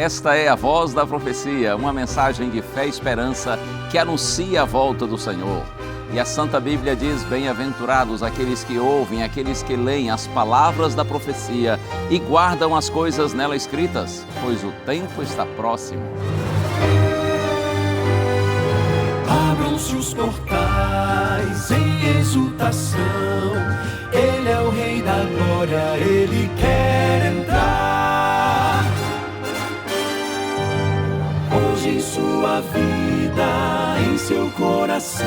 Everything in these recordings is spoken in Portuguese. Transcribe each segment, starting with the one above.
Esta é a Voz da Profecia, uma mensagem de fé e esperança que anuncia a volta do Senhor. E a Santa Bíblia diz: bem-aventurados aqueles que ouvem, aqueles que leem as palavras da profecia e guardam as coisas nela escritas, pois o tempo está próximo. Abram-se os portais em exultação, Ele é o Rei da Glória, Ele quer entrar. Hoje em sua vida, em seu coração,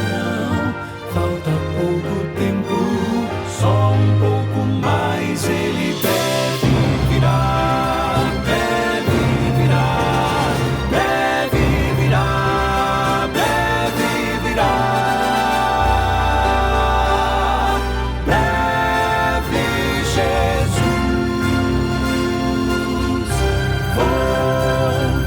falta pouco tempo, só um pouco mais, Ele deve virar, deve virar, deve virar, deve virar, breve Jesus voltará.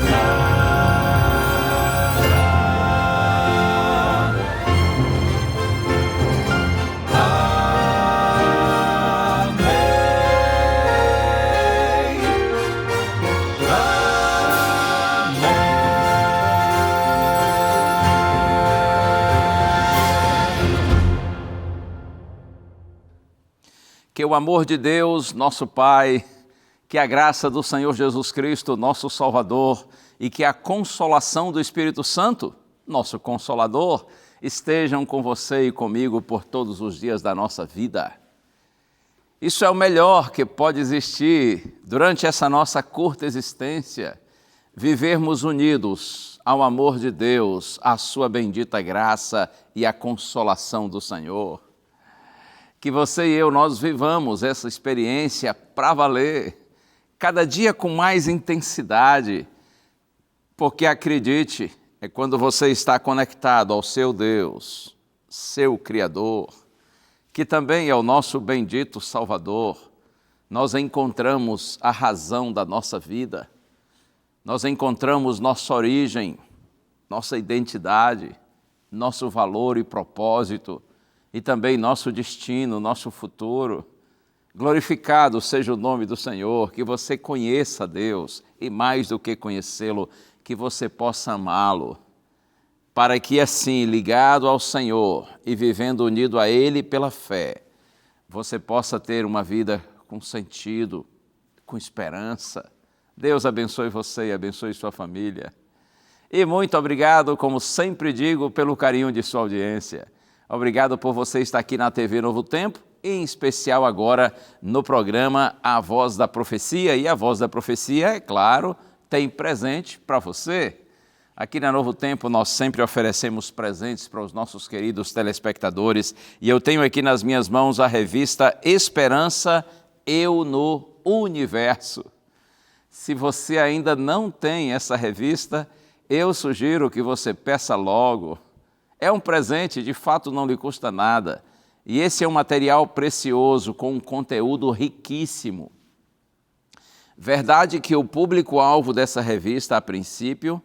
Que o amor de Deus, nosso Pai, que a graça do Senhor Jesus Cristo, nosso Salvador, e que a consolação do Espírito Santo, nosso Consolador, estejam com você e comigo por todos os dias da nossa vida. Isso é o melhor que pode existir durante essa nossa curta existência, vivermos unidos ao amor de Deus, à sua bendita graça e à consolação do Senhor. Que você e eu, nós vivamos essa experiência para valer, cada dia com mais intensidade, porque acredite, é quando você está conectado ao seu Deus, seu Criador, que também é o nosso bendito Salvador, nós encontramos a razão da nossa vida, nós encontramos nossa origem, nossa identidade, nosso valor e propósito, e também nosso destino, nosso futuro. Glorificado seja o nome do Senhor, que você conheça Deus e mais do que conhecê-lo, que você possa amá-lo, para que assim, ligado ao Senhor e vivendo unido a Ele pela fé, você possa ter uma vida com sentido, com esperança. Deus abençoe você e abençoe sua família. E muito obrigado, como sempre digo, pelo carinho de sua audiência. Obrigado por você estar aqui na TV Novo Tempo, em especial agora no programa A Voz da Profecia. E a Voz da Profecia, é claro, tem presente para você. Aqui na Novo Tempo nós sempre oferecemos presentes para os nossos queridos telespectadores. E eu tenho aqui nas minhas mãos a revista Esperança, Eu no Universo. Se você ainda não tem essa revista, eu sugiro que você peça logo. É um presente, de fato não lhe custa nada. E esse é um material precioso, com um conteúdo riquíssimo. Verdade que o público-alvo dessa revista, a princípio,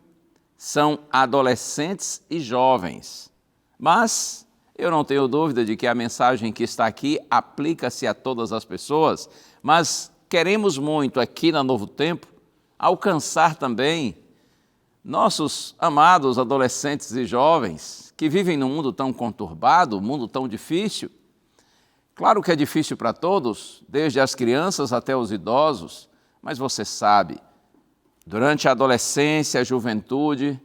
são adolescentes e jovens. Mas eu não tenho dúvida de que a mensagem que está aqui aplica-se a todas as pessoas, mas queremos muito aqui na Novo Tempo alcançar também nossos amados adolescentes e jovens que vivem num mundo tão conturbado, um mundo tão difícil. Claro que é difícil para todos, desde as crianças até os idosos, mas você sabe, durante a adolescência, a juventude,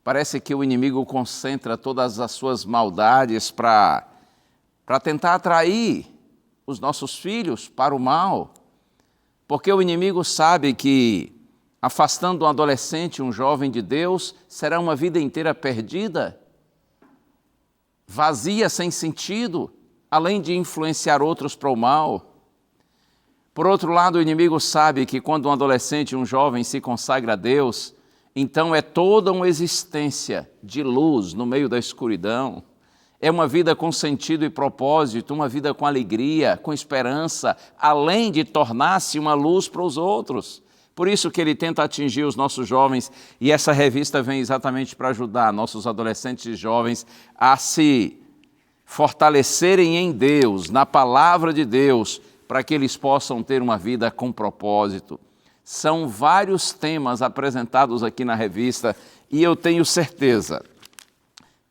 parece que o inimigo concentra todas as suas maldades para tentar atrair os nossos filhos para o mal, porque o inimigo sabe que afastando um adolescente, um jovem de Deus, será uma vida inteira perdida, vazia, sem sentido, além de influenciar outros para o mal. Por outro lado, o inimigo sabe que quando um adolescente, um jovem se consagra a Deus, então é toda uma existência de luz no meio da escuridão. É uma vida com sentido e propósito, uma vida com alegria, com esperança, além de tornar-se uma luz para os outros. Por isso que ele tenta atingir os nossos jovens, e essa revista vem exatamente para ajudar nossos adolescentes e jovens a se fortalecerem em Deus, na palavra de Deus, para que eles possam ter uma vida com propósito. São vários temas apresentados aqui na revista e eu tenho certeza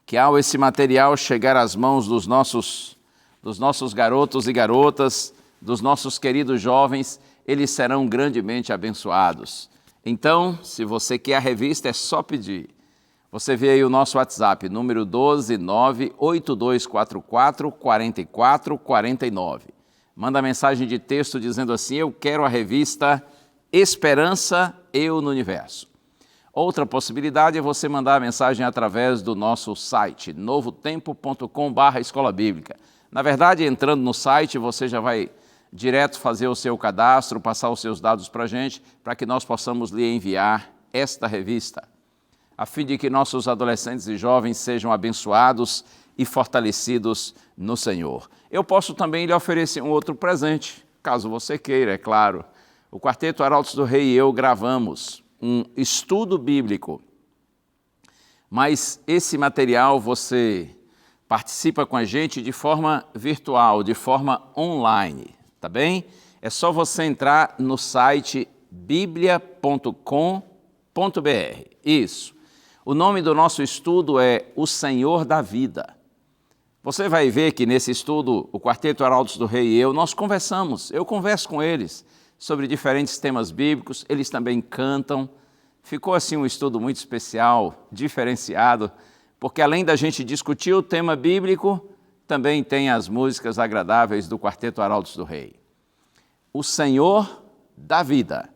que ao esse material chegar às mãos dos nossos garotos e garotas, dos nossos queridos jovens, eles serão grandemente abençoados. Então, se você quer a revista, é só pedir. Você vê aí o nosso WhatsApp, número 12982444449. Manda mensagem de texto dizendo assim: eu quero a revista Esperança, Eu no Universo. Outra possibilidade é você mandar a mensagem através do nosso site, novotempo.com/escola bíblica. Na verdade, entrando no site, você já vai direto fazer o seu cadastro, passar os seus dados para a gente, para que nós possamos lhe enviar esta revista, a fim de que nossos adolescentes e jovens sejam abençoados e fortalecidos no Senhor. Eu posso também lhe oferecer um outro presente, caso você queira, é claro. O Quarteto Arautos do Rei e eu gravamos um estudo bíblico, mas esse material você participa com a gente de forma virtual, de forma online, tá bem? É só você entrar no site biblia.com.br. Isso. O nome do nosso estudo é O Senhor da Vida. Você vai ver que nesse estudo, o Quarteto Arautos do Rei e eu conversamos. Eu converso com eles sobre diferentes temas bíblicos, eles também cantam. Ficou assim um estudo muito especial, diferenciado, porque além da gente discutir o tema bíblico, também tem as músicas agradáveis do Quarteto Arautos do Rei. O Senhor da Vida.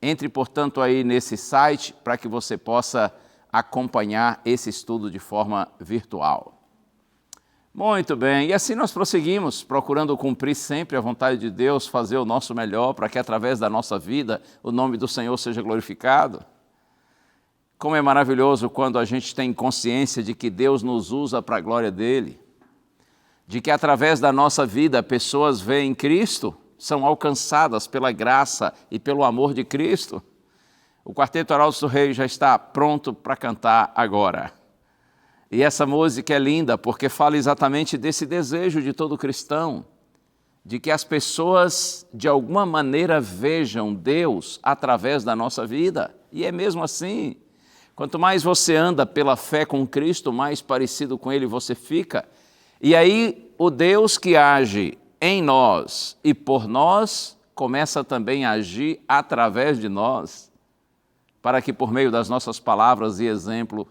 Entre, portanto, aí nesse site para que você possa acompanhar esse estudo de forma virtual. Muito bem, e assim nós prosseguimos, procurando cumprir sempre a vontade de Deus, fazer o nosso melhor para que através da nossa vida o nome do Senhor seja glorificado. Como é maravilhoso quando a gente tem consciência de que Deus nos usa para a glória dEle, de que através da nossa vida pessoas veem Cristo, são alcançadas pela graça e pelo amor de Cristo. O Quarteto Arautos do Rei já está pronto para cantar agora. E essa música é linda porque fala exatamente desse desejo de todo cristão, de que as pessoas de alguma maneira vejam Deus através da nossa vida. E é mesmo assim. Quanto mais você anda pela fé com Cristo, mais parecido com Ele você fica. E aí o Deus que age em nós e por nós começa também a agir através de nós, para que por meio das nossas palavras e exemplo,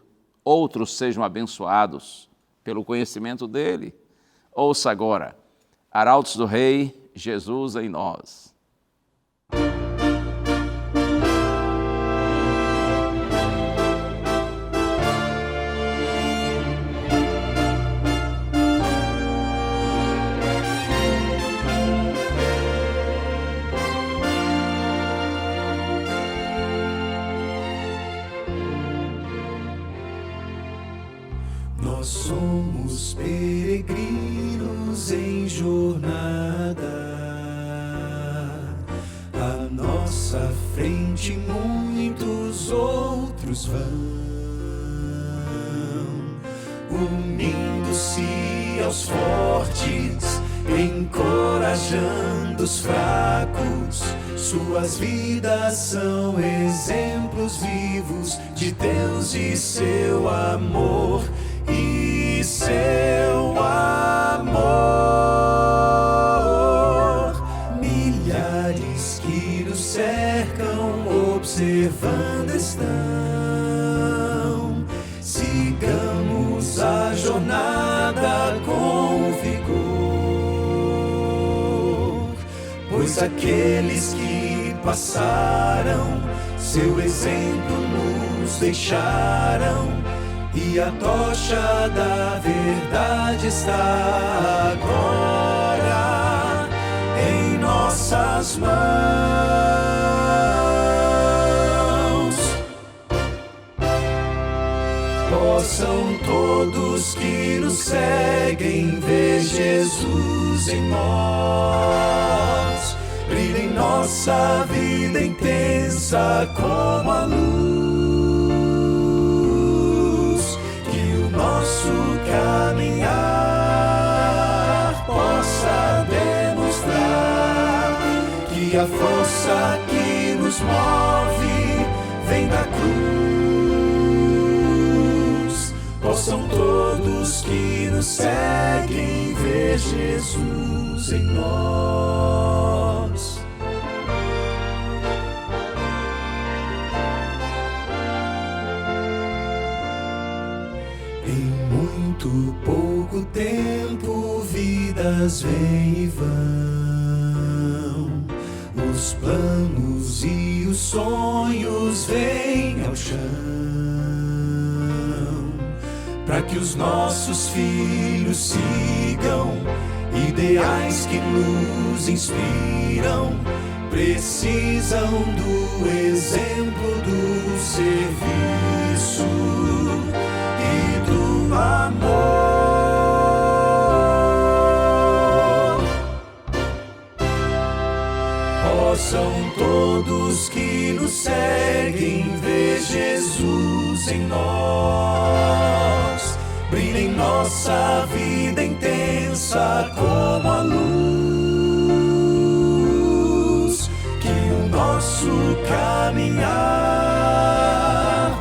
outros sejam abençoados pelo conhecimento dEle. Ouça agora, Arautos do Rei, Jesus em nós. Nós somos peregrinos em jornada, à nossa frente muitos outros vão, unindo-se aos fortes, encorajando os fracos. Suas vidas são exemplos vivos de Deus e seu amor. E seu amor, milhares que nos cercam, observando estão. Sigamos a jornada com vigor, pois aqueles que passaram, seu exemplo nos deixaram. E a tocha da verdade está agora em nossas mãos. Possam todos que nos seguem ver Jesus em nós. Brilha em nossa vida intensa como a luz. Nosso caminhar possa demonstrar que a força que nos nos move, vem da cruz. Possam todos que nos seguem ver Jesus em nós. Em muito pouco tempo, vidas vêm e vão. Os planos e os sonhos vêm ao chão, para que os nossos filhos sigam ideais que nos inspiram. Precisam do exemplo do serviço e do amor. Possam todos que nos seguem ver Jesus em nós. Brilha em nossa vida intensa como a luz, que o nosso caminhar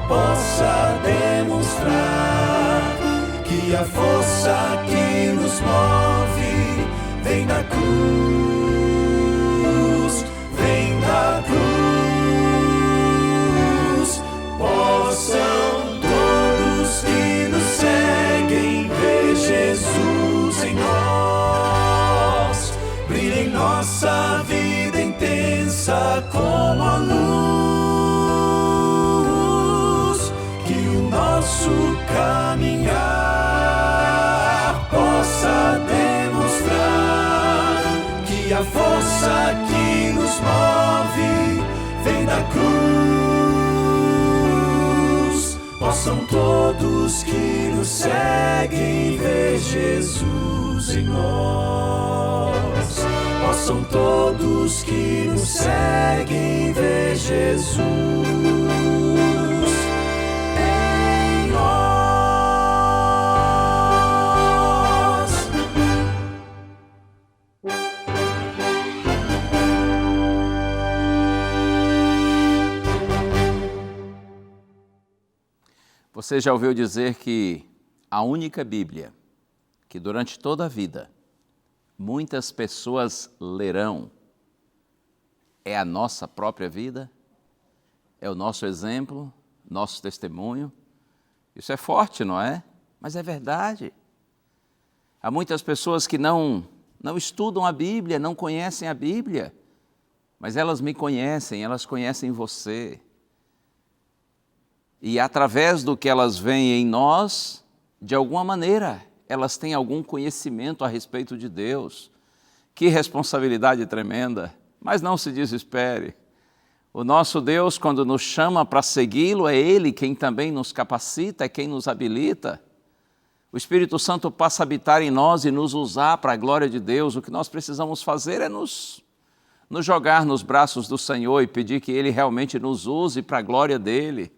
possa demonstrar que a força que nos move vem da cruz, vem da cruz. Possam todos que nos seguem ver Jesus em nós. Brilha em nossa vida intensa como a luz, que o nosso caminhar possa demonstrar que a força que nos move vem da cruz. Possam todos que nos seguem ver Jesus em nós. Possam todos que nos seguem ver Jesus em nós. Você já ouviu dizer que a única Bíblia que durante toda a vida muitas pessoas lerão é a nossa própria vida? É o nosso exemplo, nosso testemunho? Isso é forte, não é? Mas é verdade. Há muitas pessoas que não estudam a Bíblia, não conhecem a Bíblia, mas elas me conhecem, elas conhecem você. E através do que elas veem em nós, de alguma maneira, elas têm algum conhecimento a respeito de Deus. Que responsabilidade tremenda! Mas não se desespere. O nosso Deus, quando nos chama para segui-lo, é Ele quem também nos capacita, é quem nos habilita. O Espírito Santo passa a habitar em nós e nos usar para a glória de Deus. O que nós precisamos fazer é nos jogar nos braços do Senhor e pedir que Ele realmente nos use para a glória dEle.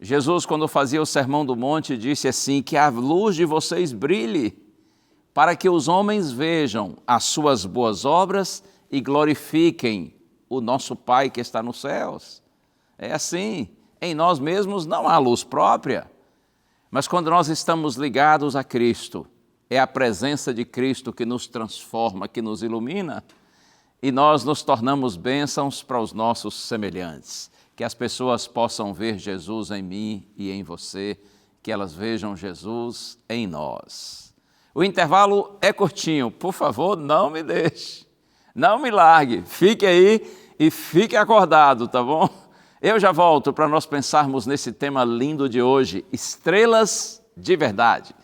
Jesus, quando fazia o Sermão do Monte, disse assim, que a luz de vocês brilhe, para que os homens vejam as suas boas obras e glorifiquem o nosso Pai que está nos céus. É assim, em nós mesmos não há luz própria, mas quando nós estamos ligados a Cristo, é a presença de Cristo que nos transforma, que nos ilumina, e nós nos tornamos bênçãos para os nossos semelhantes. Que as pessoas possam ver Jesus em mim e em você, que elas vejam Jesus em nós. O intervalo é curtinho, por favor, não me deixe, não me largue, fique aí e fique acordado, tá bom? Eu já volto para nós pensarmos nesse tema lindo de hoje, estrelas de verdade.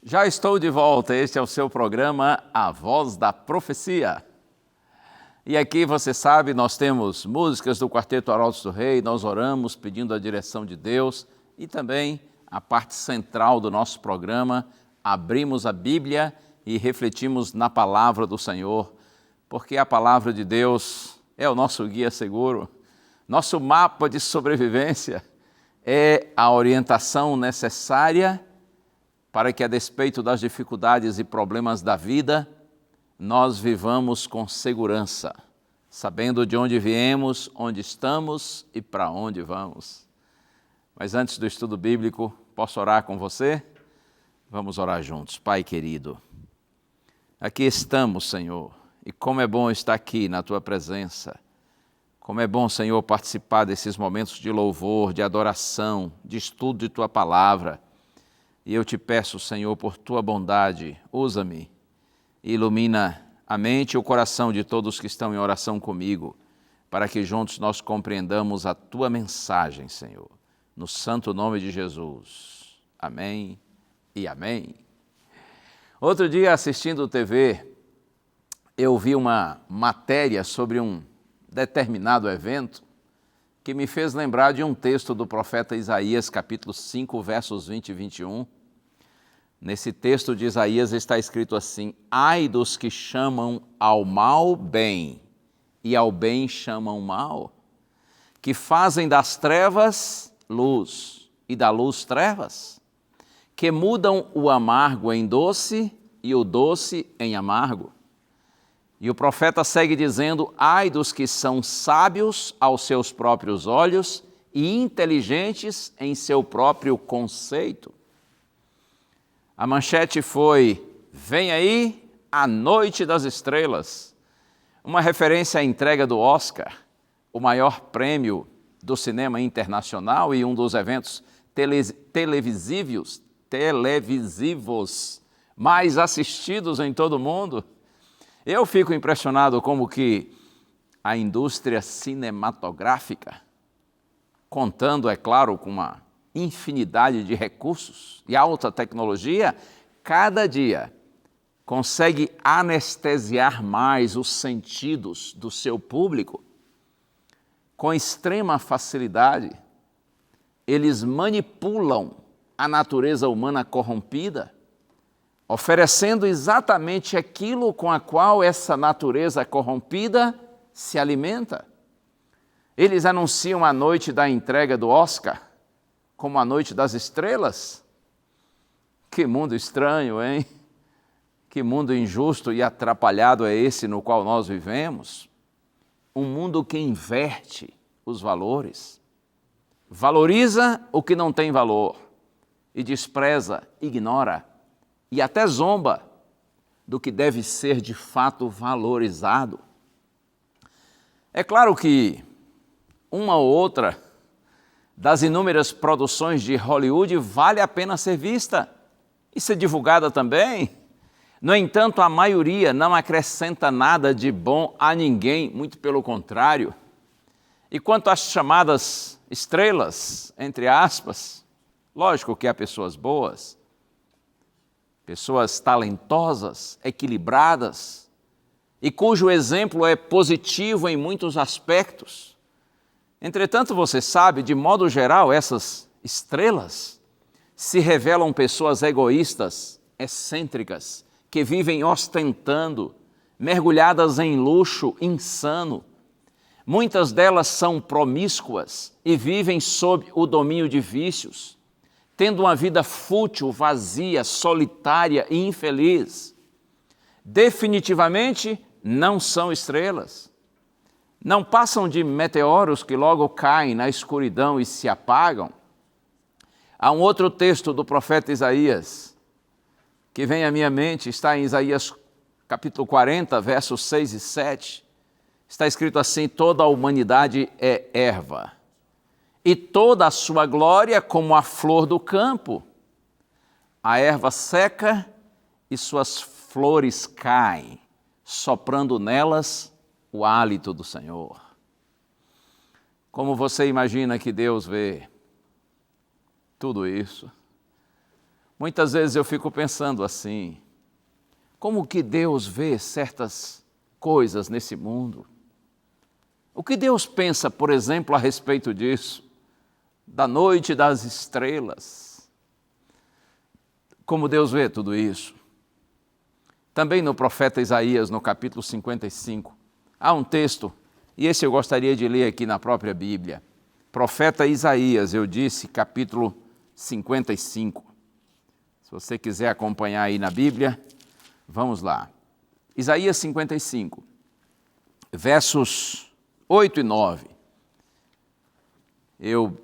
Já estou de volta, este é o seu programa A Voz da Profecia. E aqui, você sabe, nós temos músicas do Quarteto Arautos do Rei, nós oramos pedindo a direção de Deus e também a parte central do nosso programa, abrimos a Bíblia e refletimos na Palavra do Senhor, porque a Palavra de Deus é o nosso guia seguro, nosso mapa de sobrevivência. é a orientação necessária para que, a despeito das dificuldades e problemas da vida, nós vivamos com segurança, sabendo de onde viemos, onde estamos e para onde vamos. Mas antes do estudo bíblico, posso orar com você? Vamos orar juntos. Pai querido, aqui estamos, Senhor, e como é bom estar aqui na Tua presença. Como é bom, Senhor, participar desses momentos de louvor, de adoração, de estudo de Tua palavra. E eu te peço, Senhor, por Tua bondade, usa-me, ilumina a mente e o coração de todos que estão em oração comigo, para que juntos nós compreendamos a Tua mensagem, Senhor. No santo nome de Jesus. Amém e amém. Outro dia, assistindo TV, eu vi uma matéria sobre um determinado evento que me fez lembrar de um texto do profeta Isaías, capítulo 5, versos 20 e 21. Nesse texto de Isaías está escrito assim: ai dos que chamam ao mal bem e ao bem chamam mal, que fazem das trevas luz e da luz trevas, que mudam o amargo em doce e o doce em amargo. E o profeta segue dizendo: ai dos que são sábios aos seus próprios olhos e inteligentes em seu próprio conceito. A manchete foi: vem aí a Noite das Estrelas, uma referência à entrega do Oscar, o maior prêmio do cinema internacional e um dos eventos televisivos mais assistidos em todo o mundo. Eu fico impressionado como que a indústria cinematográfica, contando, é claro, com uma infinidade de recursos e alta tecnologia, cada dia consegue anestesiar mais os sentidos do seu público. Com extrema facilidade, eles manipulam a natureza humana corrompida, oferecendo exatamente aquilo com a qual essa natureza corrompida se alimenta. Eles anunciam a noite da entrega do Oscar como a Noite das Estrelas. Que mundo estranho, hein? Que mundo injusto e atrapalhado é esse no qual nós vivemos? Um mundo que inverte os valores, valoriza o que não tem valor e despreza, ignora e até zomba do que deve ser de fato valorizado. É claro que uma ou outra das inúmeras produções de Hollywood vale a pena ser vista e ser divulgada também. No entanto, a maioria não acrescenta nada de bom a ninguém, muito pelo contrário. E quanto às chamadas estrelas, entre aspas, lógico que há pessoas boas, pessoas talentosas, equilibradas, e cujo exemplo é positivo em muitos aspectos. Entretanto, você sabe, de modo geral, essas estrelas se revelam pessoas egoístas, excêntricas, que vivem ostentando, mergulhadas em luxo insano. Muitas delas são promíscuas e vivem sob o domínio de vícios, tendo uma vida fútil, vazia, solitária e infeliz. Definitivamente não são estrelas. Não passam de meteoros que logo caem na escuridão e se apagam. Há um outro texto do profeta Isaías que vem à minha mente, está em Isaías capítulo 40, versos 6 e 7. Está escrito assim: toda a humanidade é erva, e toda a sua glória como a flor do campo. A erva seca e suas flores caem, soprando nelas o hálito do Senhor. Como você imagina que Deus vê tudo isso? Muitas vezes eu fico pensando assim: como que Deus vê certas coisas nesse mundo? O que Deus pensa, por exemplo, a respeito disso? Da noite das estrelas. Como Deus vê tudo isso? Também no profeta Isaías, no capítulo 55, há um texto, e esse eu gostaria de ler aqui na própria Bíblia. Profeta Isaías, eu disse, capítulo 55. Se você quiser acompanhar aí na Bíblia, vamos lá. Isaías 55, versos 8 e 9. Eu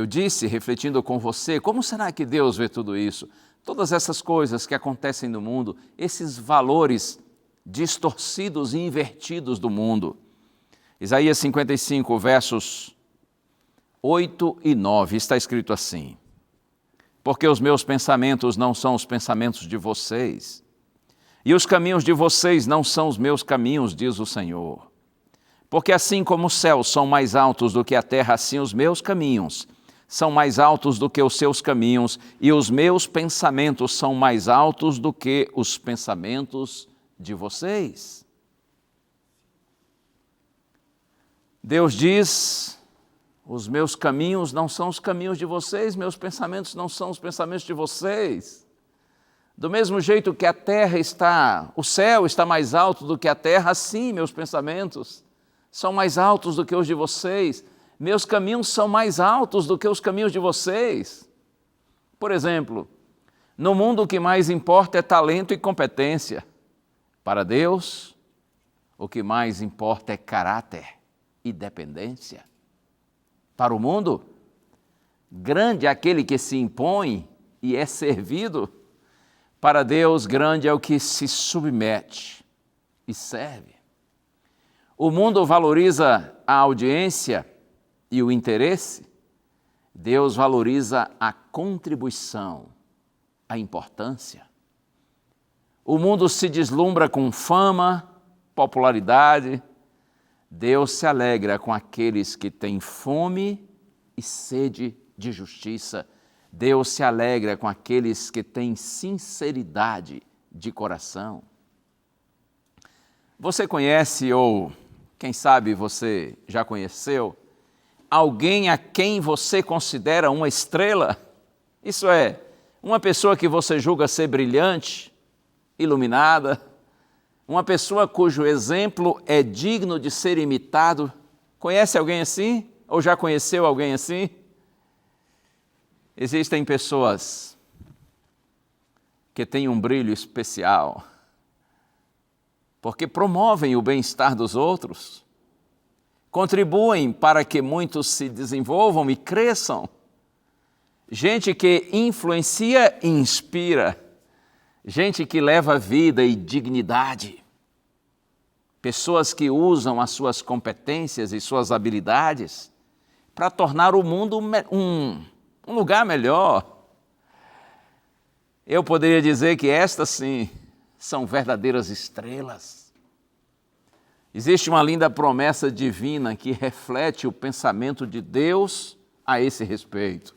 disse, refletindo com você, como será que Deus vê tudo isso? Todas essas coisas que acontecem no mundo, esses valores distorcidos e invertidos do mundo. Isaías 55, versos 8 e 9, está escrito assim: porque os meus pensamentos não são os pensamentos de vocês, e os caminhos de vocês não são os meus caminhos, diz o Senhor. Porque assim como os céus são mais altos do que a terra, assim os meus caminhos são mais altos do que os seus caminhos, e os meus pensamentos são mais altos do que os pensamentos de vocês. Deus diz: os meus caminhos não são os caminhos de vocês, meus pensamentos não são os pensamentos de vocês. Do mesmo jeito que o céu está mais alto do que a terra, assim meus pensamentos são mais altos do que os de vocês. Meus caminhos são mais altos do que os caminhos de vocês. Por exemplo, no mundo o que mais importa é talento e competência. Para Deus, o que mais importa é caráter e dependência. Para o mundo, grande é aquele que se impõe e é servido. Para Deus, grande é o que se submete e serve. O mundo valoriza a audiência e o interesse. Deus valoriza a contribuição, a importância. O mundo se deslumbra com fama, popularidade. Deus se alegra com aqueles que têm fome e sede de justiça. Deus se alegra com aqueles que têm sinceridade de coração. Você conhece, ou quem sabe você já conheceu, alguém a quem você considera uma estrela? Isso é, uma pessoa que você julga ser brilhante, iluminada, uma pessoa cujo exemplo é digno de ser imitado. Conhece alguém assim? Ou já conheceu alguém assim? Existem pessoas que têm um brilho especial, porque promovem o bem-estar dos outros, contribuem para que muitos se desenvolvam e cresçam. Gente que influencia e inspira, gente que leva vida e dignidade, pessoas que usam as suas competências e suas habilidades para tornar o mundo um lugar melhor. Eu poderia dizer que estas, sim, são verdadeiras estrelas. Existe uma linda promessa divina que reflete o pensamento de Deus a esse respeito.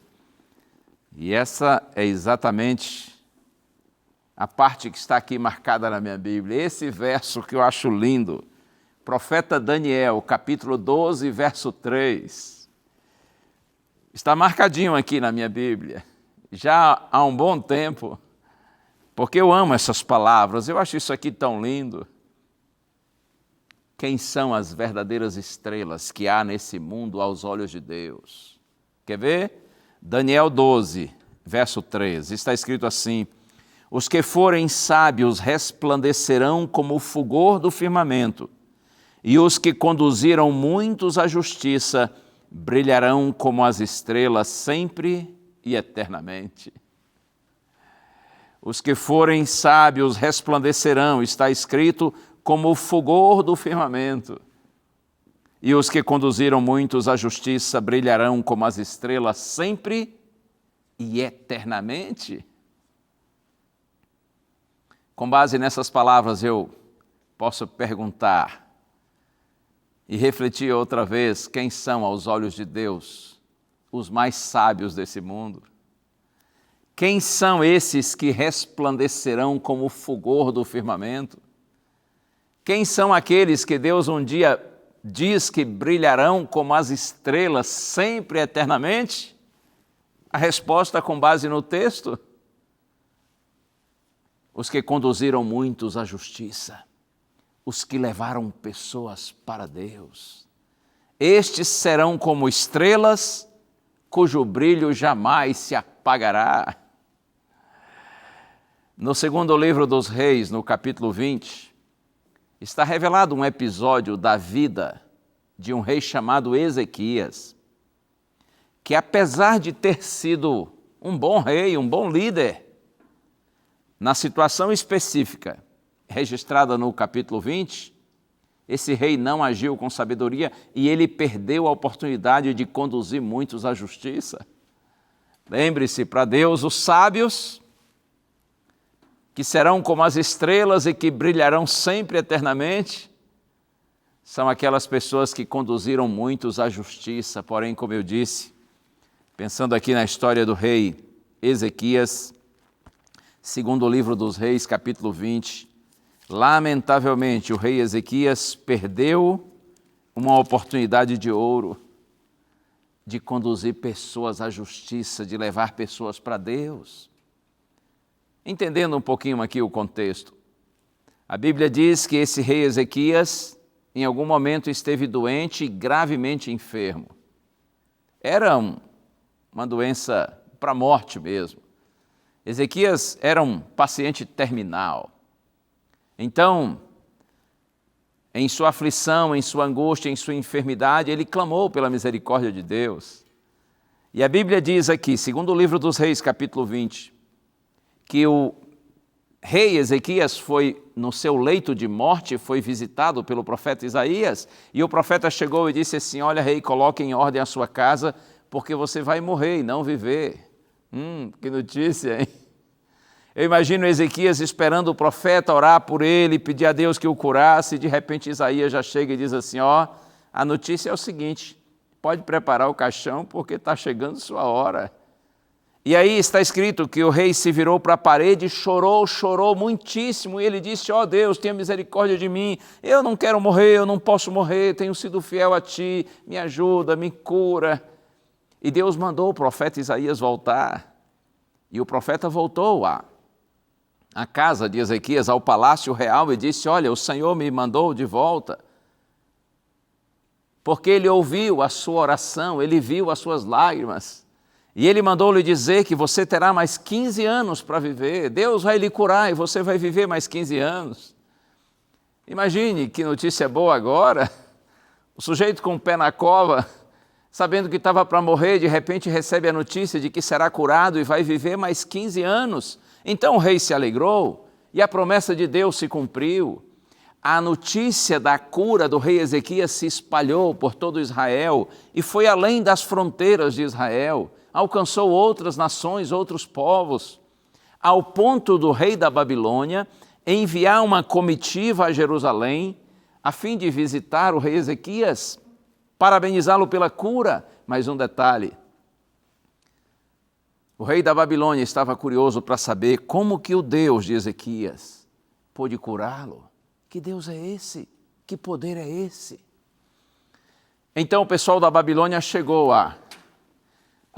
E essa é exatamente a parte que está aqui marcada na minha Bíblia. Esse verso que eu acho lindo, profeta Daniel, capítulo 12, verso 3. Está marcadinho aqui na minha Bíblia, já há um bom tempo, porque eu amo essas palavras, eu acho isso aqui tão lindo. Quem são as verdadeiras estrelas que há nesse mundo aos olhos de Deus? Quer ver? Daniel 12, verso 13, está escrito assim: os que forem sábios resplandecerão como o fulgor do firmamento, e os que conduziram muitos à justiça brilharão como as estrelas sempre e eternamente. Os que forem sábios resplandecerão, está escrito, como o fulgor do firmamento. E os que conduziram muitos à justiça brilharão como as estrelas sempre e eternamente. Com base nessas palavras, eu posso perguntar e refletir outra vez: quem são, aos olhos de Deus, os mais sábios desse mundo? Quem são esses que resplandecerão como o fulgor do firmamento? Quem são aqueles que Deus um dia diz que brilharão como as estrelas sempre e eternamente? A resposta com base no texto: os que conduziram muitos à justiça, os que levaram pessoas para Deus. Estes serão como estrelas, cujo brilho jamais se apagará. No segundo livro dos Reis, no capítulo 20, está revelado um episódio da vida de um rei chamado Ezequias, que apesar de ter sido um bom rei, um bom líder, na situação específica registrada no capítulo 20, esse rei não agiu com sabedoria e ele perdeu a oportunidade de conduzir muitos à justiça. Lembre-se, para Deus, os sábios, que serão como as estrelas e que brilharão sempre eternamente, são aquelas pessoas que conduziram muitos à justiça. Porém, como eu disse, pensando aqui na história do rei Ezequias, segundo o livro dos Reis, capítulo 20, lamentavelmente o rei Ezequias perdeu uma oportunidade de ouro de conduzir pessoas à justiça, de levar pessoas para Deus. Entendendo um pouquinho aqui o contexto, a Bíblia diz que esse rei Ezequias, em algum momento, esteve doente e gravemente enfermo. Era uma doença para a morte mesmo. Ezequias era um paciente terminal. Então, em sua aflição, em sua angústia, em sua enfermidade, ele clamou pela misericórdia de Deus. E a Bíblia diz aqui, segundo o livro dos Reis, capítulo 20, que o rei Ezequias foi, no seu leito de morte, foi visitado pelo profeta Isaías, e o profeta chegou e disse assim: olha, rei, coloque em ordem a sua casa, porque você vai morrer e não viver. Que notícia, hein? Eu imagino Ezequias esperando o profeta orar por ele, pedir a Deus que o curasse, e de repente Isaías já chega e diz assim: a notícia é o seguinte, pode preparar o caixão porque está chegando sua hora. E aí está escrito que o rei se virou para a parede e chorou muitíssimo, e ele disse: Deus, tenha misericórdia de mim, eu não quero morrer, eu não posso morrer, tenho sido fiel a ti, me ajuda, me cura. E Deus mandou o profeta Isaías voltar, e o profeta voltou à casa de Ezequias, ao palácio real, e disse: olha, o Senhor me mandou de volta, porque ele ouviu a sua oração, ele viu as suas lágrimas, e ele mandou-lhe dizer que você terá mais 15 anos para viver, Deus vai lhe curar e você vai viver mais 15 anos. Imagine que notícia boa agora, o sujeito com o pé na cova, sabendo que estava para morrer, de repente recebe a notícia de que será curado e vai viver mais 15 anos. Então o rei se alegrou e a promessa de Deus se cumpriu. A notícia da cura do rei Ezequias se espalhou por todo Israel e foi além das fronteiras de Israel, alcançou outras nações, outros povos, ao ponto do rei da Babilônia enviar uma comitiva a Jerusalém a fim de visitar o rei Ezequias, parabenizá-lo pela cura. Mas um detalhe, o rei da Babilônia estava curioso para saber como que o Deus de Ezequias pôde curá-lo. Que Deus é esse? Que poder é esse? Então o pessoal da Babilônia chegou a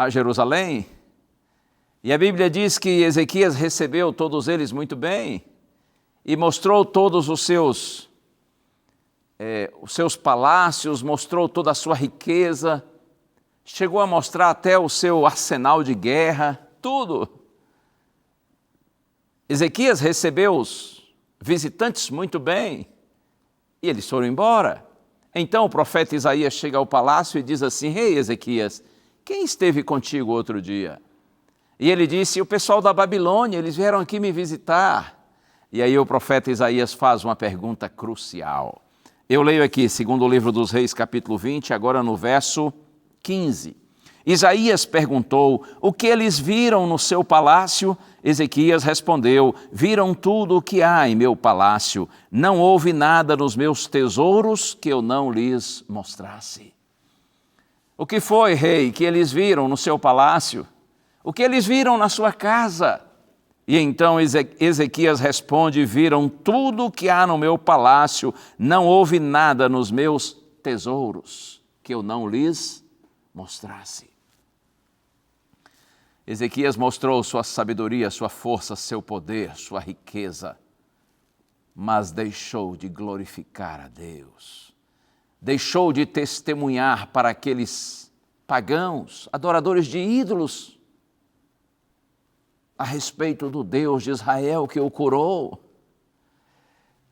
Jerusalém, e a Bíblia diz que Ezequias recebeu todos eles muito bem e mostrou todos os seus palácios, mostrou toda a sua riqueza, chegou a mostrar até o seu arsenal de guerra, tudo. Ezequias recebeu os visitantes muito bem e eles foram embora. Então o profeta Isaías chega ao palácio e diz assim: rei Ezequias, quem esteve contigo outro dia? E ele disse: o pessoal da Babilônia, eles vieram aqui me visitar. E aí o profeta Isaías faz uma pergunta crucial. Eu leio aqui, segundo o livro dos Reis, capítulo 20, agora no verso 15. Isaías perguntou: o que eles viram no seu palácio? Ezequias respondeu: viram tudo o que há em meu palácio. Não houve nada nos meus tesouros que eu não lhes mostrasse. O que foi, rei, que eles viram no seu palácio? O que eles viram na sua casa? E então Ezequias responde: viram tudo o que há no meu palácio, não houve nada nos meus tesouros que eu não lhes mostrasse. Ezequias mostrou sua sabedoria, sua força, seu poder, sua riqueza, mas deixou de glorificar a Deus. deixou de testemunhar para aqueles pagãos, adoradores de ídolos, a respeito do Deus de Israel que o curou.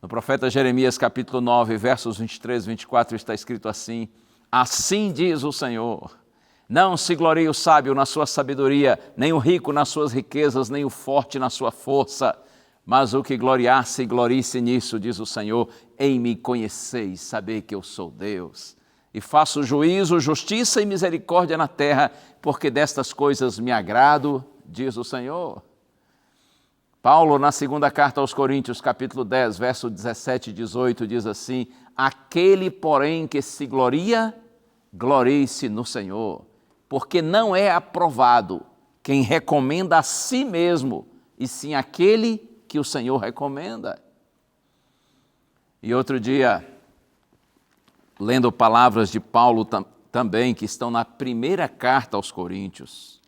No profeta Jeremias, capítulo 9, versos 23 e 24, está escrito assim: assim diz o Senhor, não se glorie o sábio na sua sabedoria, nem o rico nas suas riquezas, nem o forte na sua força, mas o que gloriar-se, glorie-se nisso, diz o Senhor, em me conheceis, saber que eu sou Deus, e faço juízo, justiça e misericórdia na terra, porque destas coisas me agrado, diz o Senhor. Paulo, na segunda carta aos Coríntios, capítulo 10, verso 17 e 18, diz assim: aquele, porém, que se gloria, glorie-se no Senhor, porque não é aprovado quem recomenda a si mesmo, e sim aquele que o Senhor recomenda. E outro dia, lendo palavras de Paulo também, que estão na primeira carta aos Coríntios,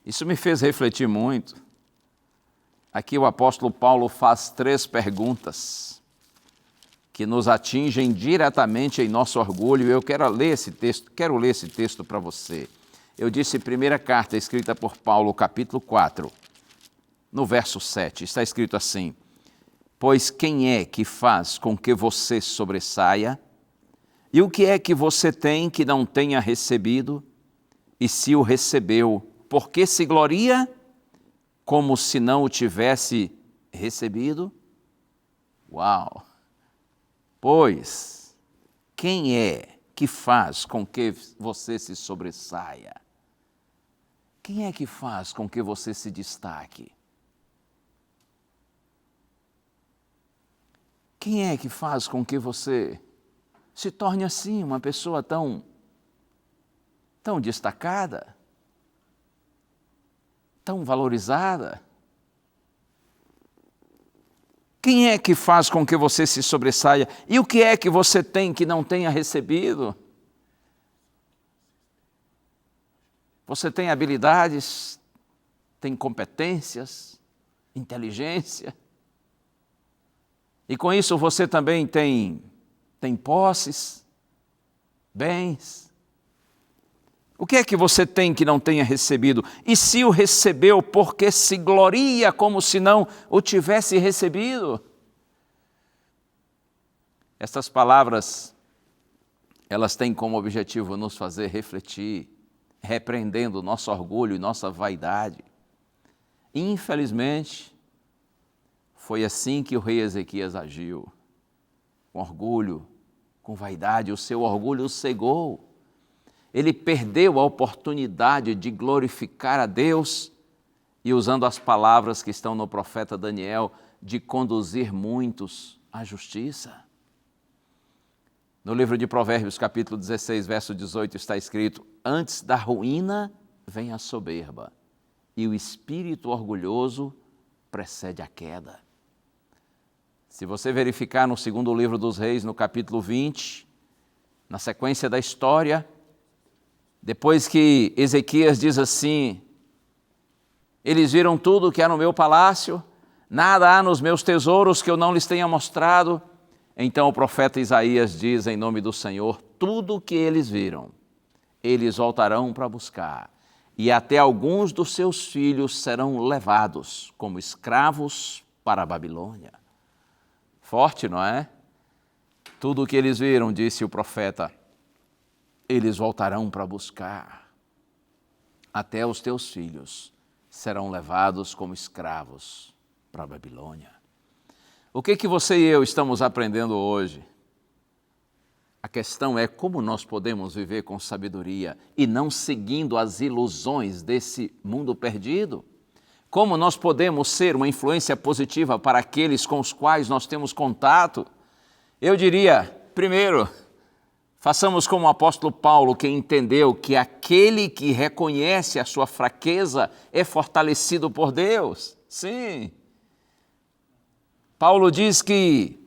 isso me fez refletir muito. Aqui o apóstolo Paulo faz 3 perguntas que nos atingem diretamente em nosso orgulho. Eu quero ler esse texto para você. Eu disse primeira carta escrita por Paulo, capítulo 4, no verso 7, está escrito assim: pois quem é que faz com que você sobressaia? E o que é que você tem que não tenha recebido? E se o recebeu, por que se gloria? Como se não o tivesse recebido? Uau! Pois, quem é que faz com que você se sobressaia? Quem é que faz com que você se destaque? Quem é que faz com que você se torne assim, uma pessoa tão destacada? Tão valorizada? Quem é que faz com que você se sobressaia? E o que é que você tem que não tenha recebido? Você tem habilidades, tem competências, inteligência. E com isso você também tem posses, bens. O que é que você tem que não tenha recebido? E se o recebeu, por que se gloria como se não o tivesse recebido? Estas palavras, elas têm como objetivo nos fazer refletir, repreendendo nosso orgulho e nossa vaidade. Infelizmente, foi assim que o rei Ezequias agiu. Com orgulho, com vaidade, o seu orgulho o cegou. Ele perdeu a oportunidade de glorificar a Deus e, usando as palavras que estão no profeta Daniel, de conduzir muitos à justiça. No livro de Provérbios, capítulo 16, verso 18, está escrito: antes da ruína vem a soberba, e o espírito orgulhoso precede a queda. Se você verificar no segundo livro dos Reis, no capítulo 20, na sequência da história, depois que Ezequias diz assim: eles viram tudo que há no meu palácio, nada há nos meus tesouros que eu não lhes tenha mostrado. Então o profeta Isaías diz em nome do Senhor: tudo o que eles viram, eles voltarão para buscar, e até alguns dos seus filhos serão levados como escravos para a Babilônia. Forte, não é? Tudo o que eles viram, disse o profeta, eles voltarão para buscar. Até os teus filhos serão levados como escravos para a Babilônia. O que você e eu estamos aprendendo hoje? A questão é como nós podemos viver com sabedoria e não seguindo as ilusões desse mundo perdido. Como nós podemos ser uma influência positiva para aqueles com os quais nós temos contato? Eu diria, primeiro, façamos como o apóstolo Paulo, que entendeu que aquele que reconhece a sua fraqueza é fortalecido por Deus. Sim. Paulo diz que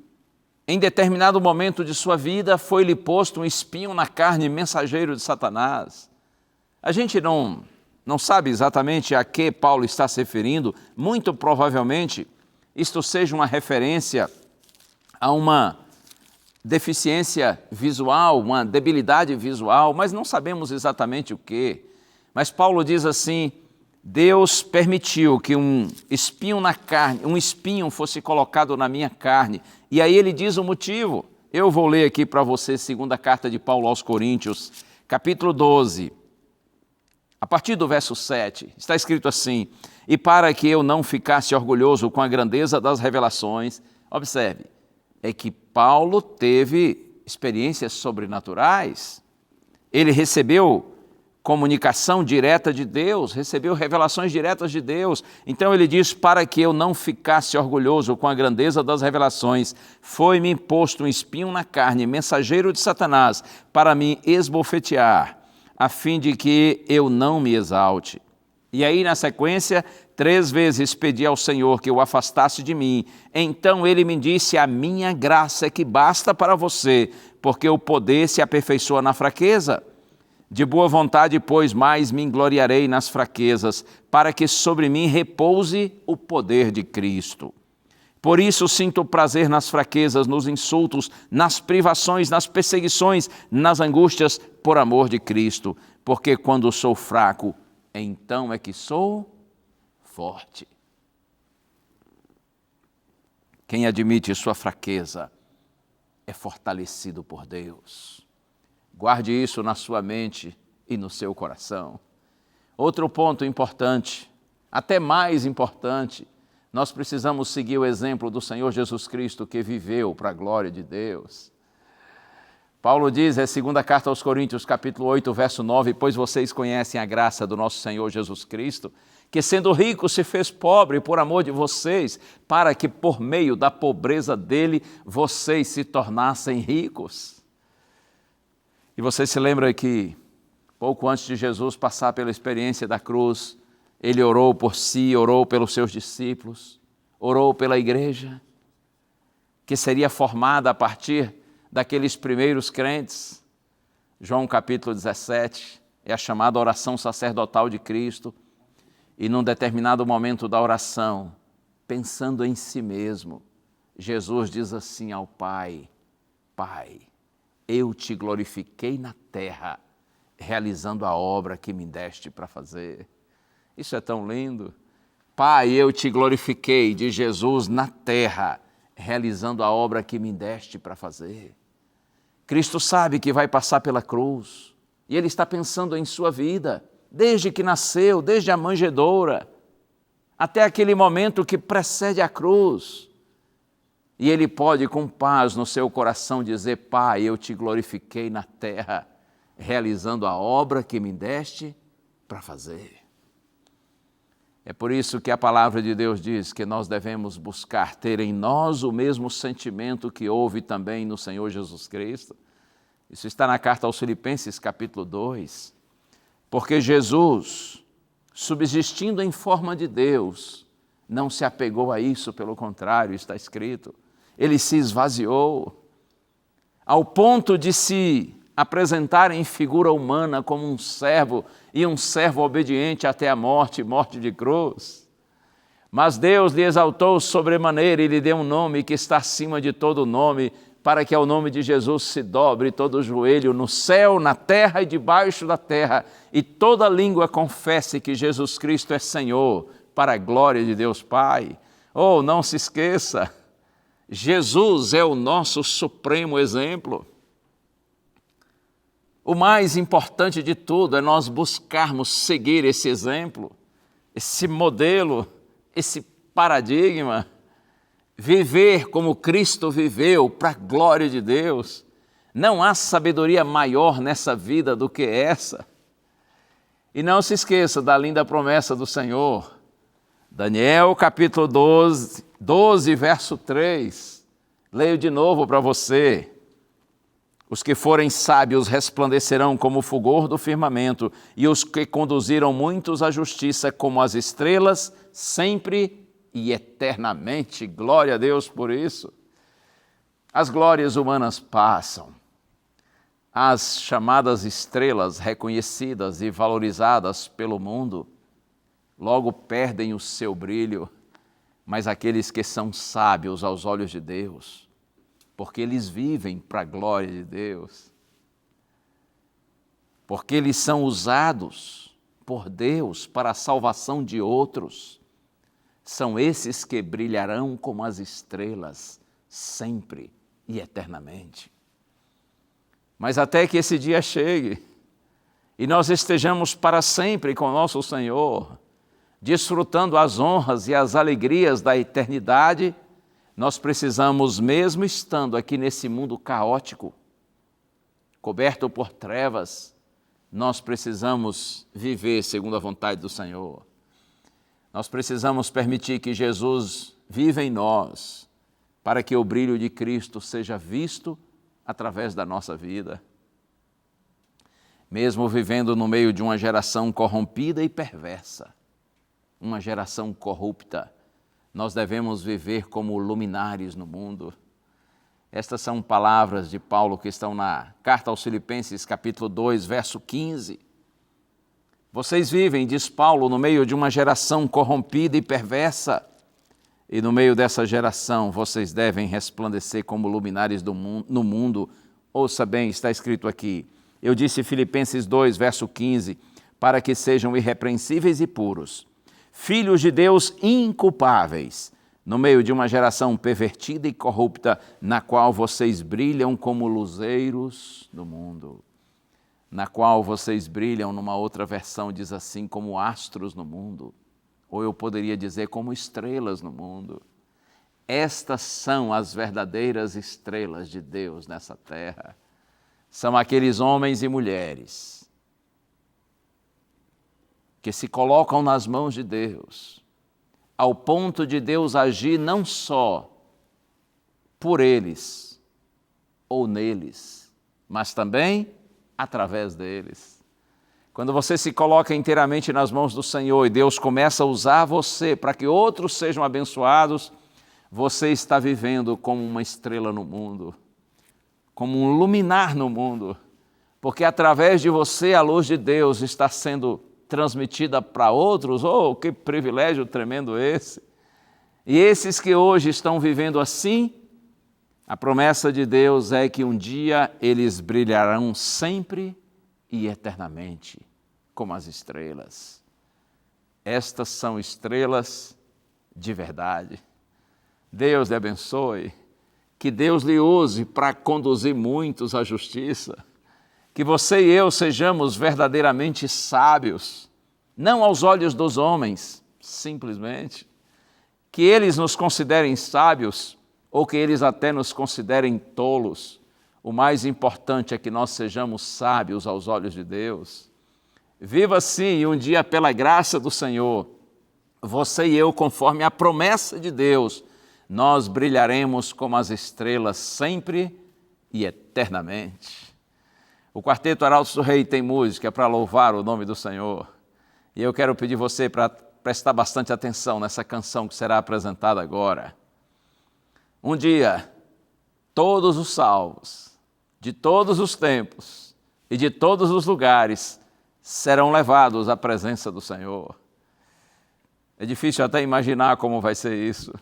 em determinado momento de sua vida foi-lhe posto um espinho na carne, mensageiro de Satanás. A gente não sabe exatamente a que Paulo está se referindo. Muito provavelmente isto seja uma referência a uma deficiência visual, uma debilidade visual, mas não sabemos exatamente o quê. Mas Paulo diz assim: Deus permitiu que um espinho fosse colocado na minha carne. E aí ele diz o motivo. Eu vou ler aqui para você, segunda carta de Paulo aos Coríntios, capítulo 12, a partir do verso 7, está escrito assim: e para que eu não ficasse orgulhoso com a grandeza das revelações, observe, é que Paulo teve experiências sobrenaturais, ele recebeu comunicação direta de Deus, recebeu revelações diretas de Deus. Então ele diz: para que eu não ficasse orgulhoso com a grandeza das revelações, foi-me imposto um espinho na carne, mensageiro de Satanás, para me esbofetear, a fim de que eu não me exalte. E aí, na sequência, 3 vezes pedi ao Senhor que o afastasse de mim. Então ele me disse: a minha graça é que basta para você, porque o poder se aperfeiçoa na fraqueza. De boa vontade, pois, mais me gloriarei nas fraquezas, para que sobre mim repouse o poder de Cristo. Por isso sinto prazer nas fraquezas, nos insultos, nas privações, nas perseguições, nas angústias, por amor de Cristo, porque quando sou fraco, então é que sou forte. Quem admite sua fraqueza é fortalecido por Deus. Guarde isso na sua mente e no seu coração. Outro ponto importante, até mais importante, nós precisamos seguir o exemplo do Senhor Jesus Cristo, que viveu para a glória de Deus. Paulo diz, segunda carta aos Coríntios, capítulo 8, verso 9, pois vocês conhecem a graça do nosso Senhor Jesus Cristo, que sendo rico se fez pobre por amor de vocês, para que por meio da pobreza dele vocês se tornassem ricos. E você se lembra que, pouco antes de Jesus passar pela experiência da cruz, ele orou por si, orou pelos seus discípulos, orou pela igreja, que seria formada a partir daqueles primeiros crentes. João capítulo 17, é a chamada oração sacerdotal de Cristo, e num determinado momento da oração, pensando em si mesmo, Jesus diz assim ao Pai: Pai, eu te glorifiquei na terra, realizando a obra que me deste para fazer. Isso é tão lindo. Pai, eu te glorifiquei, de Jesus na terra, realizando a obra que me deste para fazer. Cristo sabe que vai passar pela cruz, e Ele está pensando em sua vida, desde que nasceu, desde a manjedoura, até aquele momento que precede a cruz. E ele pode, com paz no seu coração, dizer: Pai, eu te glorifiquei na terra, realizando a obra que me deste para fazer. É por isso que a palavra de Deus diz que nós devemos buscar ter em nós o mesmo sentimento que houve também no Senhor Jesus Cristo. Isso está na carta aos Filipenses, capítulo 2. Porque Jesus, subsistindo em forma de Deus, não se apegou a isso, pelo contrário, está escrito, ele se esvaziou, ao ponto de se apresentar em figura humana como um servo, e um servo obediente até a morte, morte de cruz. Mas Deus lhe exaltou sobremaneira e lhe deu um nome que está acima de todo nome, para que ao nome de Jesus se dobre todo o joelho no céu, na terra e debaixo da terra, e toda língua confesse que Jesus Cristo é Senhor, para a glória de Deus Pai. Oh, não se esqueça, Jesus é o nosso supremo exemplo. O mais importante de tudo é nós buscarmos seguir esse exemplo, esse modelo, esse paradigma, viver como Cristo viveu para a glória de Deus. Não há sabedoria maior nessa vida do que essa. E não se esqueça da linda promessa do Senhor. Daniel capítulo 12, verso 3. Leio de novo para você. Os que forem sábios resplandecerão como o fulgor do firmamento, e os que conduziram muitos à justiça como as estrelas, sempre e eternamente. Glória a Deus por isso. As glórias humanas passam. As chamadas estrelas, reconhecidas e valorizadas pelo mundo, logo perdem o seu brilho, mas aqueles que são sábios aos olhos de Deus, porque eles vivem para a glória de Deus, porque eles são usados por Deus para a salvação de outros. São esses que brilharão como as estrelas, sempre e eternamente. Mas até que esse dia chegue e nós estejamos para sempre com nosso Senhor, desfrutando as honras e as alegrias da eternidade, nós precisamos, mesmo estando aqui nesse mundo caótico, coberto por trevas, nós precisamos viver segundo a vontade do Senhor. Nós precisamos permitir que Jesus viva em nós, para que o brilho de Cristo seja visto através da nossa vida. Mesmo vivendo no meio de uma geração corrompida e perversa, uma geração corrupta, nós devemos viver como luminares no mundo. Estas são palavras de Paulo que estão na Carta aos Filipenses, capítulo 2, verso 15. Vocês vivem, diz Paulo, no meio de uma geração corrompida e perversa, e no meio dessa geração vocês devem resplandecer como luminares no mundo. Ouça bem, está escrito aqui. Eu disse Filipenses 2, verso 15, para que sejam irrepreensíveis e puros, filhos de Deus inculpáveis, no meio de uma geração pervertida e corrupta, na qual vocês brilham como luzeiros no mundo. Na qual vocês brilham, numa outra versão diz assim, como astros no mundo. Ou eu poderia dizer como estrelas no mundo. Estas são as verdadeiras estrelas de Deus nessa terra. São aqueles homens e mulheres que se colocam nas mãos de Deus, ao ponto de Deus agir não só por eles ou neles, mas também através deles. Quando você se coloca inteiramente nas mãos do Senhor e Deus começa a usar você para que outros sejam abençoados, você está vivendo como uma estrela no mundo, como um luminar no mundo, porque através de você a luz de Deus está sendo transmitida para outros. Oh, que privilégio tremendo esse! E esses que hoje estão vivendo assim, a promessa de Deus é que um dia eles brilharão sempre e eternamente, como as estrelas. Estas são estrelas de verdade. Deus lhe abençoe, que Deus lhe use para conduzir muitos à justiça, que você e eu sejamos verdadeiramente sábios, não aos olhos dos homens, simplesmente, que eles nos considerem sábios ou que eles até nos considerem tolos. O mais importante é que nós sejamos sábios aos olhos de Deus. Viva assim e um dia, pela graça do Senhor, você e eu, conforme a promessa de Deus, nós brilharemos como as estrelas sempre e eternamente. O Quarteto Arautos do Rei tem música para louvar o nome do Senhor. E eu quero pedir você para prestar bastante atenção nessa canção que será apresentada agora. Um dia, todos os salvos, de todos os tempos e de todos os lugares, serão levados à presença do Senhor. É difícil até imaginar como vai ser isso.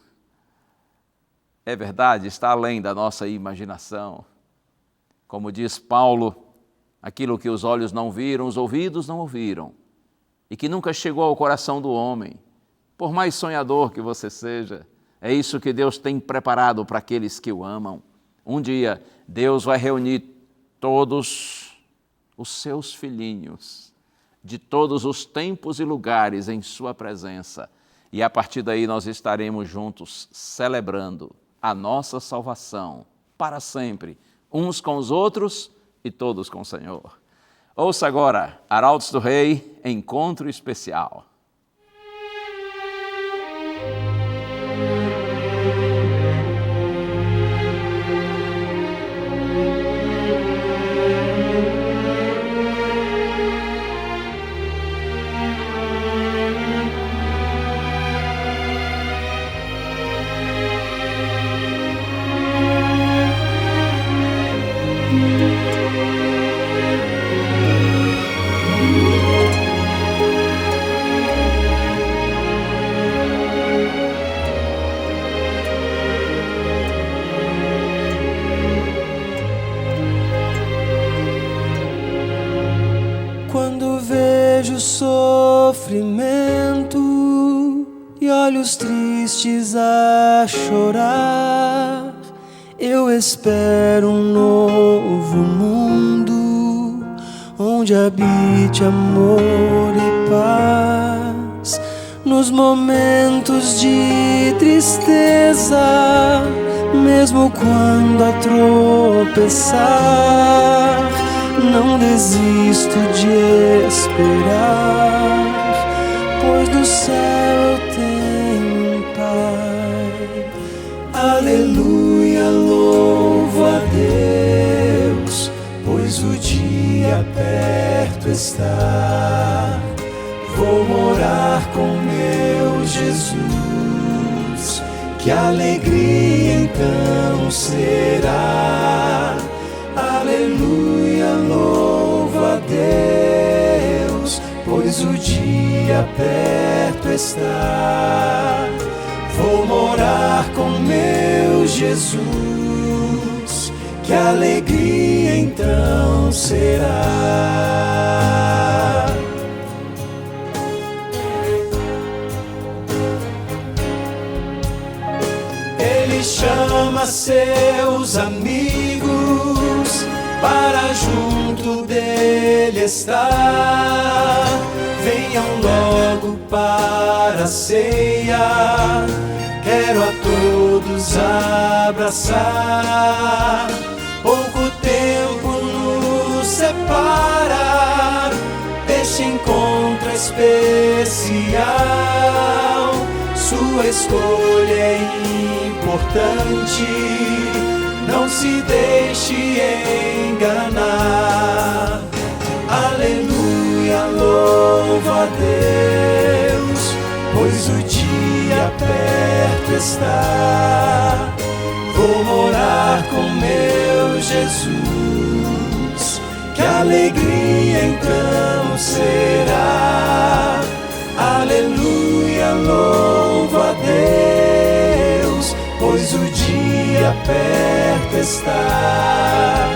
É verdade, está além da nossa imaginação. Como diz Paulo, aquilo que os olhos não viram, os ouvidos não ouviram, e que nunca chegou ao coração do homem, por mais sonhador que você seja, é isso que Deus tem preparado para aqueles que o amam. Um dia, Deus vai reunir todos os seus filhinhos, de todos os tempos e lugares em sua presença, e a partir daí nós estaremos juntos celebrando a nossa salvação para sempre, uns com os outros e todos com o Senhor. Ouça agora, Arautos do Rei, Encontro Especial. sofrimento e olhos tristes a chorar, eu espero um novo mundo onde habite amor e paz. Nos momentos de tristeza, mesmo quando a tropeçar, não desisto de esperar, pois do céu eu tenho um Pai. Aleluia, louvo a Deus, pois o dia perto está. Vou morar com meu Jesus, que alegria então será. Aleluia, louvo a Deus, pois o dia perto está. Vou morar com meu Jesus, que alegria então será. Ele chama seus amigos para junto dele estar. Venham logo para a ceia, quero a todos abraçar. Pouco tempo nos separa deste encontro especial. Sua escolha é importante, não se deixe enganar. Aleluia, louva a Deus, pois o dia perto está. Vou morar com meu Jesus, que alegria então será. Aleluia, louva a Deus, pois o dia perto está.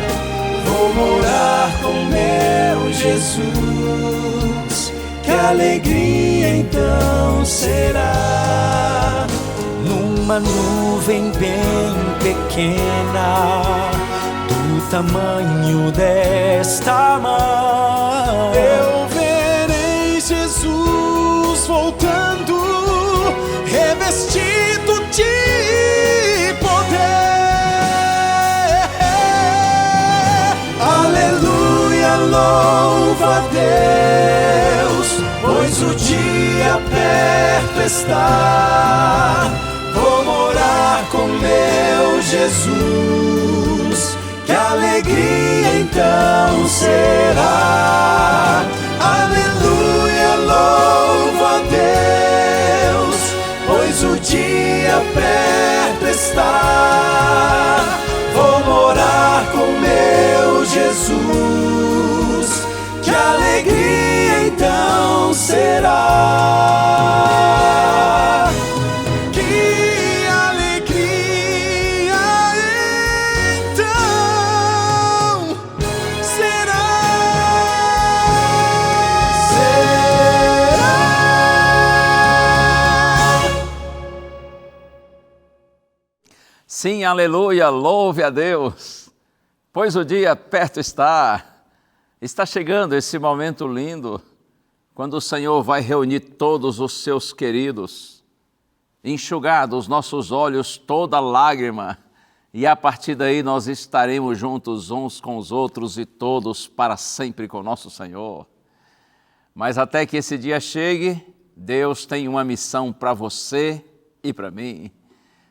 Vou morar com meu Jesus, que alegria então será. Numa nuvem bem pequena, do tamanho desta mão, eu verei Jesus voltando, revestido de poder. Aleluia, louva a Deus, pois o dia perto está. Vou morar com meu Jesus, que alegria então será. Aleluia, louva a Deus, pois o dia perto está. Vou morar com meu Jesus, que alegria então será. Que alegria então será. Sim, aleluia, louve a Deus, pois o dia perto está. Está chegando esse momento lindo, quando o Senhor vai reunir todos os seus queridos, enxugar dos nossos olhos toda lágrima, e a partir daí nós estaremos juntos uns com os outros e todos para sempre com nosso Senhor. Mas até que esse dia chegue, Deus tem uma missão para você e para mim.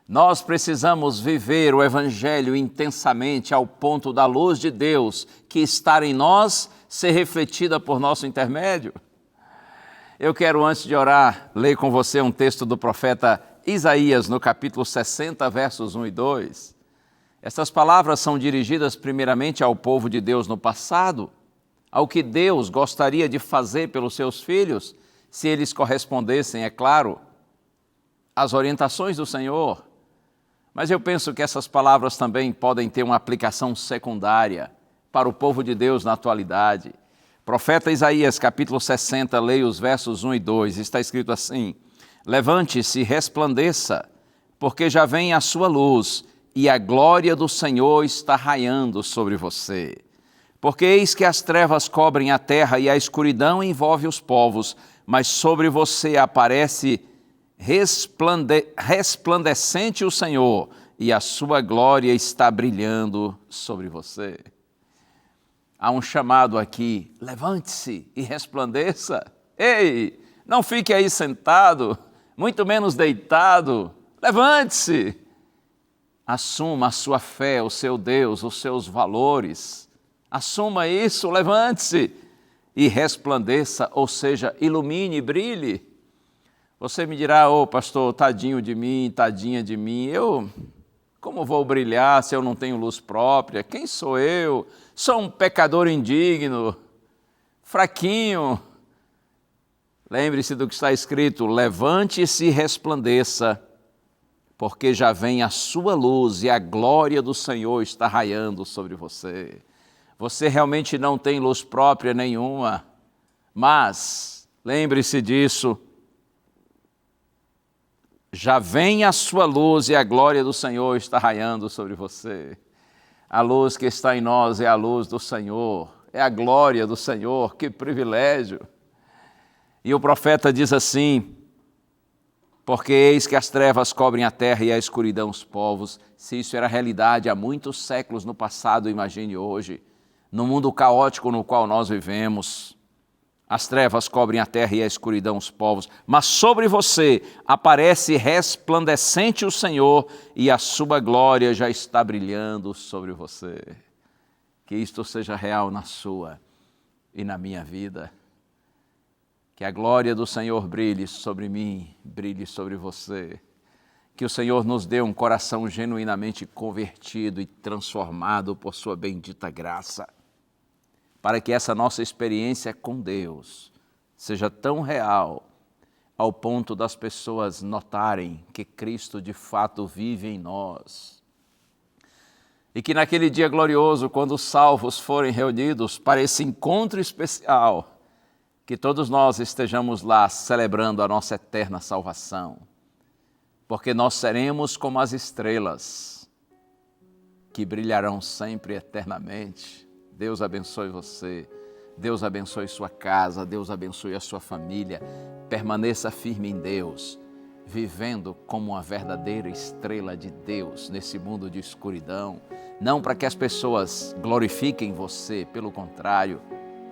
Nós precisamos viver o Evangelho intensamente ao ponto da luz de Deus que está em nós ser refletida por nosso intermédio. Eu quero, antes de orar, ler com você um texto do profeta Isaías, no capítulo 60, versos 1 e 2. Essas palavras são dirigidas primeiramente ao povo de Deus no passado, ao que Deus gostaria de fazer pelos seus filhos, se eles correspondessem, é claro, às orientações do Senhor. Mas eu penso que essas palavras também podem ter uma aplicação secundária para o povo de Deus na atualidade, Profeta Isaías, capítulo 60, leia os versos 1 e 2, está escrito assim: levante-se e resplandeça, porque já vem a sua luz, e a glória do Senhor está raiando sobre você. Porque eis que as trevas cobrem a terra e a escuridão envolve os povos, mas sobre você aparece resplandecente o Senhor, e a sua glória está brilhando sobre você. Há um chamado aqui: levante-se e resplandeça. Ei, não fique aí sentado, muito menos deitado. Levante-se. Assuma a sua fé, o seu Deus, os seus valores. Assuma isso, levante-se e resplandeça, ou seja, ilumine, brilhe. Você me dirá: ô pastor, tadinho de mim, tadinha de mim, como vou brilhar se eu não tenho luz própria? Quem sou eu? Sou um pecador indigno, fraquinho. Lembre-se do que está escrito: levante-se e resplandeça, porque já vem a sua luz e a glória do Senhor está raiando sobre você. Você realmente não tem luz própria nenhuma, mas lembre-se disso. Já vem a sua luz e a glória do Senhor está raiando sobre você. A luz que está em nós é a luz do Senhor, é a glória do Senhor, que privilégio. E o profeta diz assim: porque eis que as trevas cobrem a terra e a escuridão os povos. Se isso era realidade há muitos séculos no passado, imagine hoje, no mundo caótico no qual nós vivemos. As trevas cobrem a terra e a escuridão os povos, mas sobre você aparece resplandecente o Senhor, e a sua glória já está brilhando sobre você. Que isto seja real na sua e na minha vida. Que a glória do Senhor brilhe sobre mim, brilhe sobre você. Que o Senhor nos dê um coração genuinamente convertido e transformado por sua bendita graça, para que essa nossa experiência com Deus seja tão real ao ponto das pessoas notarem que Cristo de fato vive em nós. E que naquele dia glorioso, quando os salvos forem reunidos para esse encontro especial, que todos nós estejamos lá celebrando a nossa eterna salvação, porque nós seremos como as estrelas que brilharão sempre eternamente. Deus abençoe você, Deus abençoe sua casa, Deus abençoe a sua família. Permaneça firme em Deus, vivendo como uma verdadeira estrela de Deus nesse mundo de escuridão. Não para que as pessoas glorifiquem você, pelo contrário,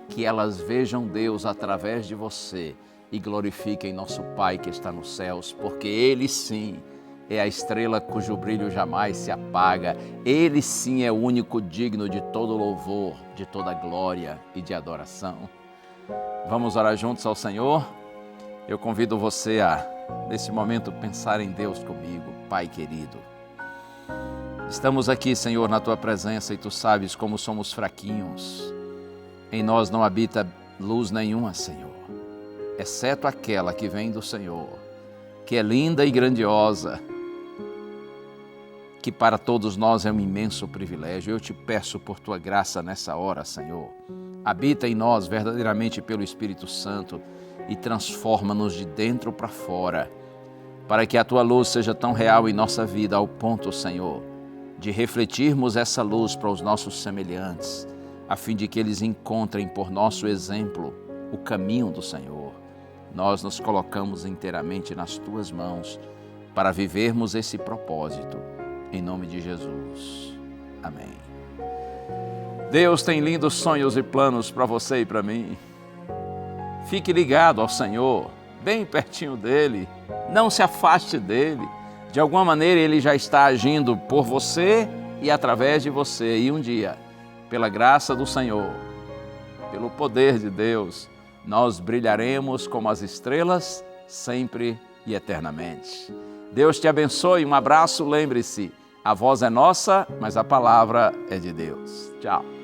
que elas vejam Deus através de você e glorifiquem nosso Pai que está nos céus, porque Ele sim é a estrela cujo brilho jamais se apaga. Ele sim é o único digno de todo louvor, de toda glória e de adoração. Vamos orar juntos ao Senhor? Eu convido você a, nesse momento, pensar em Deus comigo, Pai querido. Estamos aqui, Senhor, na Tua presença e Tu sabes como somos fraquinhos. Em nós não habita luz nenhuma, Senhor, exceto aquela que vem do Senhor, que é linda e grandiosa, que para todos nós é um imenso privilégio. Eu te peço por Tua graça nessa hora, Senhor. Habita em nós verdadeiramente pelo Espírito Santo e transforma-nos de dentro para fora, para que a Tua luz seja tão real em nossa vida ao ponto, Senhor, de refletirmos essa luz para os nossos semelhantes, a fim de que eles encontrem por nosso exemplo o caminho do Senhor. Nós nos colocamos inteiramente nas Tuas mãos para vivermos esse propósito. Em nome de Jesus. Amém. Deus tem lindos sonhos e planos para você e para mim. Fique ligado ao Senhor, bem pertinho dEle. Não se afaste dEle. De alguma maneira Ele já está agindo por você e através de você. E um dia, pela graça do Senhor, pelo poder de Deus, nós brilharemos como as estrelas, sempre e eternamente. Deus te abençoe, um abraço, lembre-se, a voz é nossa, mas a palavra é de Deus. Tchau.